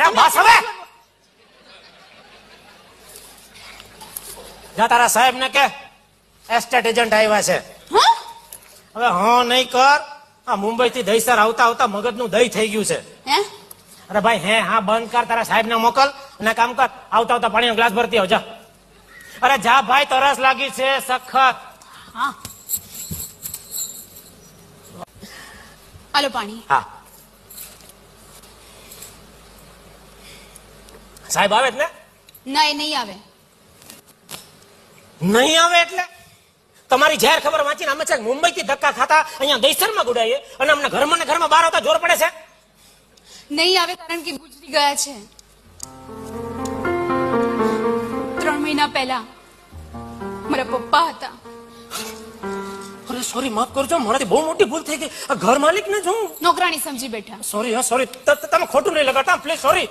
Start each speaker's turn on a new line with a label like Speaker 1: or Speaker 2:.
Speaker 1: અરે બસ હવે જા તારા સાહેબ ને કે એસ્ટેટ એજન્ટ આવ્યા છે.
Speaker 2: હા?
Speaker 1: હવે હા નહીં કર. આ મુંબઈ થી દહીસર આવતા આવતા મગજનું દહીં થઈ ગયું છે.
Speaker 2: હે?
Speaker 1: અરે ભાઈ હે હા બંધ કર. તારા સાહેબ ને મોકલ અને કામ કર. આવતા આવતા પાણીનો ગ્લાસ ભરતી આવ જા. અરે જા ભાઈ, તરસ લાગી છે સખત.
Speaker 2: હા. આલો પાણી.
Speaker 1: હા સાહેબ આવે જ ને?
Speaker 2: ના, એ નહીં આવે.
Speaker 1: નહીં આવે એટલે તમારી જાહેર ખબર વાંચીને અમે છે મુંબઈ થી ધક્કા ખાતા અહીંયા દહીસરમાં ગુડાઈએ અને અમને ઘરમાં ને ઘરમાં બહાર આવતા જોર પડે છે.
Speaker 2: નહીં આવે કારણ કે ગુજરી ગયા છે 3 મહિના પહેલા. મારા પપ્પા હતા.
Speaker 1: અરે સોરી, માફ કરજો, મારાથી બહુ મોટી ભૂલ થઈ ગઈ. આ ઘર માલિક ને જો
Speaker 2: નોકરાણી સમજી બેઠા.
Speaker 1: સોરી. હા સોરી, તમે ખોટું નહીં લગાડતા પ્લીઝ. સોરી.